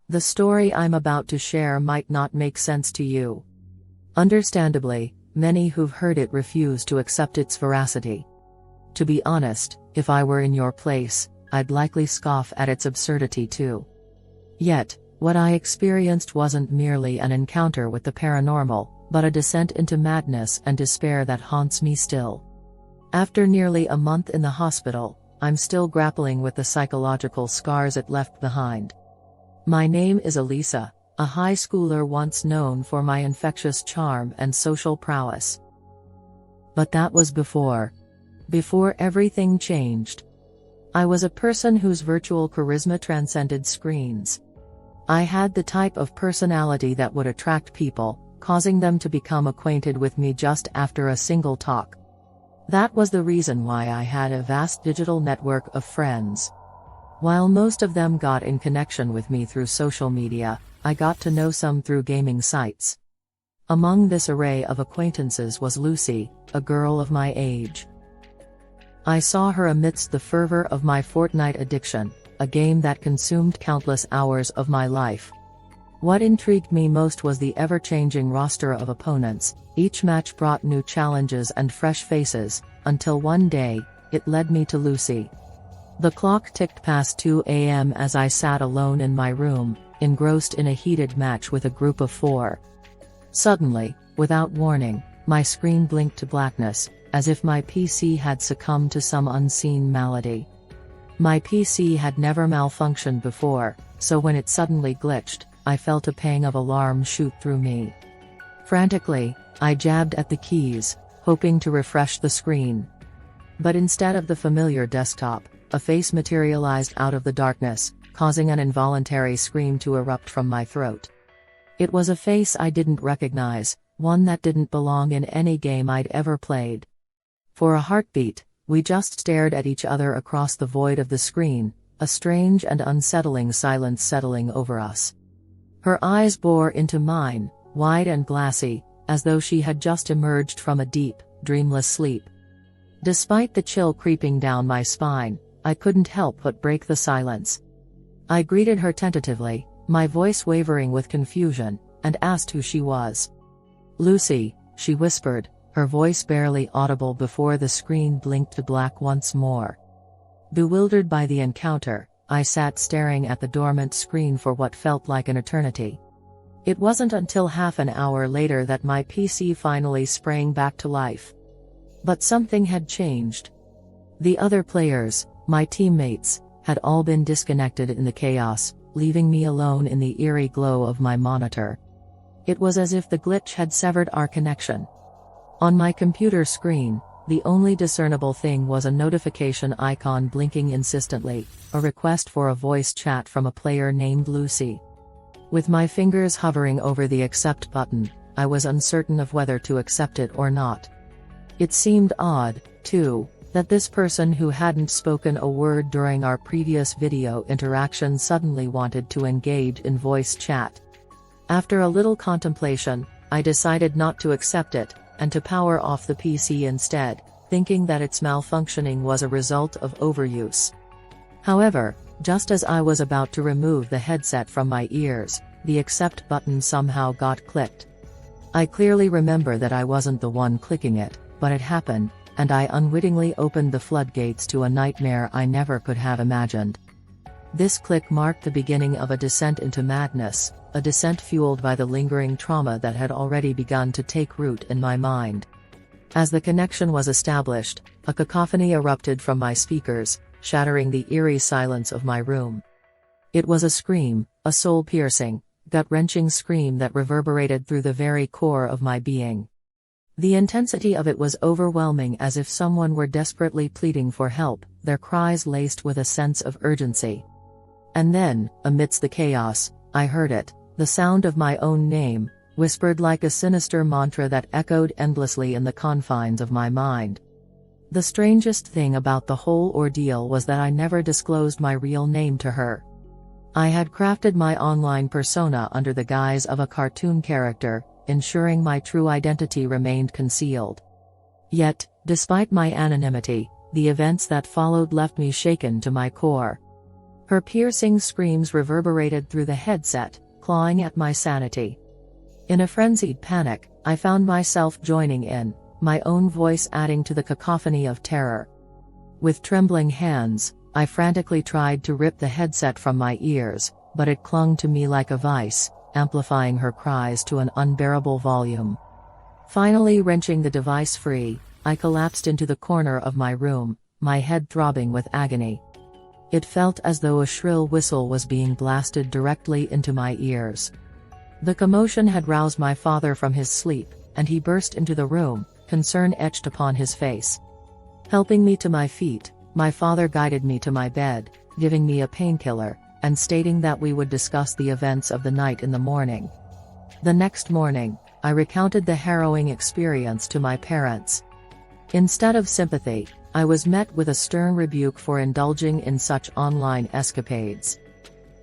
The story I'm about to share might not make sense to you. Understandably, many who've heard it refuse to accept its veracity. To be honest, if I were in your place, I'd likely scoff at its absurdity too. Yet, what I experienced wasn't merely an encounter with the paranormal, but a descent into madness and despair that haunts me still. After nearly a month in the hospital, I'm still grappling with the psychological scars it left behind. My name is Elisa, a high schooler once known for my infectious charm and social prowess. But that was before everything changed. I was a person whose virtual charisma transcended screens. I had the type of personality that would attract people, causing them to become acquainted with me just after a single talk. That was the reason why I had a vast digital network of friends. While most of them got in connection with me through social media, I got to know some through gaming sites. Among this array of acquaintances was Lucy, a girl of my age. I saw her amidst the fervor of my Fortnite addiction, a game that consumed countless hours of my life. What intrigued me most was the ever-changing roster of opponents. Each match brought new challenges and fresh faces, until one day, it led me to Lucy. The clock ticked past 2 a.m. as I sat alone in my room, engrossed in a heated match with a group of 4. Suddenly, without warning, my screen blinked to blackness, as if my PC had succumbed to some unseen malady. My PC had never malfunctioned before, so when it suddenly glitched, I felt a pang of alarm shoot through me. Frantically, I jabbed at the keys, hoping to refresh the screen. But instead of the familiar desktop, a face materialized out of the darkness, causing an involuntary scream to erupt from my throat. It was a face I didn't recognize, one that didn't belong in any game I'd ever played. For a heartbeat, we just stared at each other across the void of the screen, a strange and unsettling silence settling over us. Her eyes bore into mine, wide and glassy, as though she had just emerged from a deep, dreamless sleep. Despite the chill creeping down my spine, I couldn't help but break the silence. I greeted her tentatively, my voice wavering with confusion, and asked who she was. "Lucy," she whispered, her voice barely audible before the screen blinked to black once more. Bewildered by the encounter, I sat staring at the dormant screen for what felt like an eternity. It wasn't until half an hour later that my PC finally sprang back to life. But something had changed. The other players, my teammates, had all been disconnected in the chaos, leaving me alone in the eerie glow of my monitor. It was as if the glitch had severed our connection. On my computer screen, the only discernible thing was a notification icon blinking insistently, a request for a voice chat from a player named Lucy. With my fingers hovering over the accept button, I was uncertain of whether to accept it or not. It seemed odd, too, that this person who hadn't spoken a word during our previous video interaction suddenly wanted to engage in voice chat. After a little contemplation, I decided not to accept it, and to power off the PC instead, thinking that its malfunctioning was a result of overuse. However, just as I was about to remove the headset from my ears, the accept button somehow got clicked. I clearly remember that I wasn't the one clicking it, but it happened, and I unwittingly opened the floodgates to a nightmare I never could have imagined. This click marked the beginning of a descent into madness, a descent fueled by the lingering trauma that had already begun to take root in my mind. As the connection was established, a cacophony erupted from my speakers, shattering the eerie silence of my room. It was a scream, a soul-piercing, gut-wrenching scream that reverberated through the very core of my being. The intensity of it was overwhelming, as if someone were desperately pleading for help, their cries laced with a sense of urgency. And then, amidst the chaos, I heard it, the sound of my own name, whispered like a sinister mantra that echoed endlessly in the confines of my mind. The strangest thing about the whole ordeal was that I never disclosed my real name to her. I had crafted my online persona under the guise of a cartoon character, ensuring my true identity remained concealed. Yet, despite my anonymity, the events that followed left me shaken to my core. Her piercing screams reverberated through the headset, clawing at my sanity. In a frenzied panic, I found myself joining in, my own voice adding to the cacophony of terror. With trembling hands, I frantically tried to rip the headset from my ears, but it clung to me like a vice, amplifying her cries to an unbearable volume. Finally wrenching the device free, I collapsed into the corner of my room, my head throbbing with agony. It felt as though a shrill whistle was being blasted directly into my ears. The commotion had roused my father from his sleep, and he burst into the room, concern etched upon his face. Helping me to my feet, my father guided me to my bed, giving me a painkiller, and stating that we would discuss the events of the night in the morning. The next morning, I recounted the harrowing experience to my parents. Instead of sympathy, I was met with a stern rebuke for indulging in such online escapades.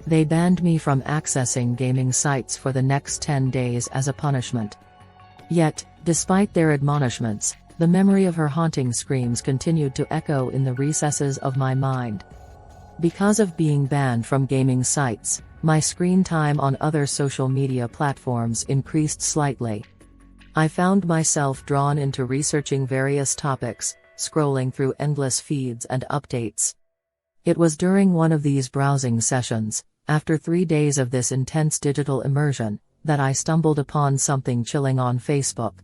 They banned me from accessing gaming sites for the next 10 days as a punishment. Yet, despite their admonishments, the memory of her haunting screams continued to echo in the recesses of my mind. Because of being banned from gaming sites, my screen time on other social media platforms increased slightly. I found myself drawn into researching various topics, scrolling through endless feeds and updates. It was during one of these browsing sessions, after 3 days of this intense digital immersion, that I stumbled upon something chilling on Facebook.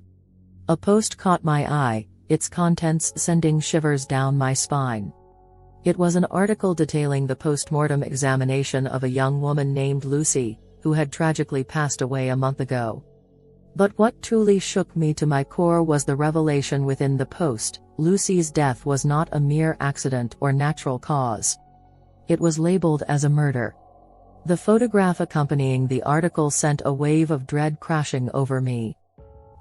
A post caught my eye, its contents sending shivers down my spine. It was an article detailing the post-mortem examination of a young woman named Lucy, who had tragically passed away a month ago. But what truly shook me to my core was the revelation within the post: Lucy's death was not a mere accident or natural cause. It was labeled as a murder. The photograph accompanying the article sent a wave of dread crashing over me.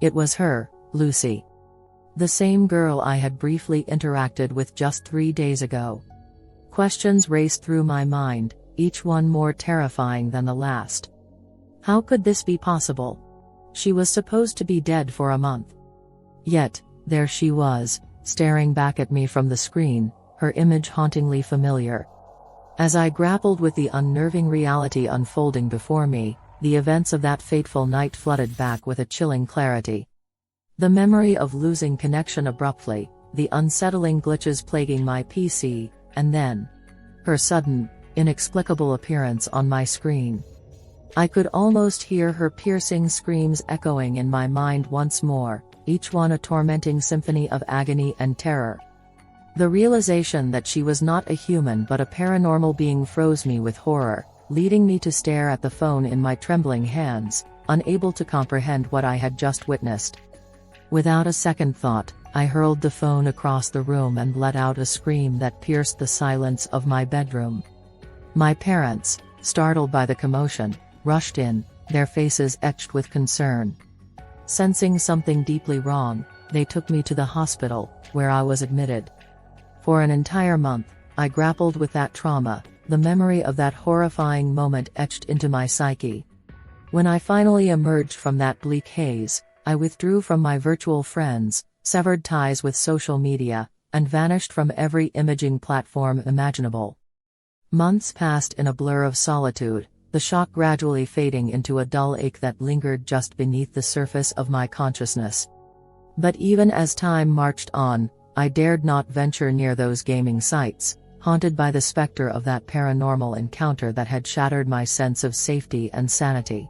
It was her, Lucy. The same girl I had briefly interacted with just 3 days ago. Questions raced through my mind, each one more terrifying than the last. How could this be possible? She was supposed to be dead for a month. Yet, there she was, staring back at me from the screen, her image hauntingly familiar. As I grappled with the unnerving reality unfolding before me, the events of that fateful night flooded back with a chilling clarity. The memory of losing connection abruptly, the unsettling glitches plaguing my PC, and then her sudden, inexplicable appearance on my screen. I could almost hear her piercing screams echoing in my mind once more, each one a tormenting symphony of agony and terror. The realization that she was not a human but a paranormal being froze me with horror, leading me to stare at the phone in my trembling hands, unable to comprehend what I had just witnessed. Without a second thought, I hurled the phone across the room and let out a scream that pierced the silence of my bedroom. My parents, startled by the commotion, rushed in, their faces etched with concern. Sensing something deeply wrong, they took me to the hospital, where I was admitted. For an entire month, I grappled with that trauma, the memory of that horrifying moment etched into my psyche. When I finally emerged from that bleak haze, I withdrew from my virtual friends, severed ties with social media, and vanished from every imaging platform imaginable. Months passed in a blur of solitude, the shock gradually fading into a dull ache that lingered just beneath the surface of my consciousness. But even as time marched on, I dared not venture near those gaming sites, haunted by the specter of that paranormal encounter that had shattered my sense of safety and sanity.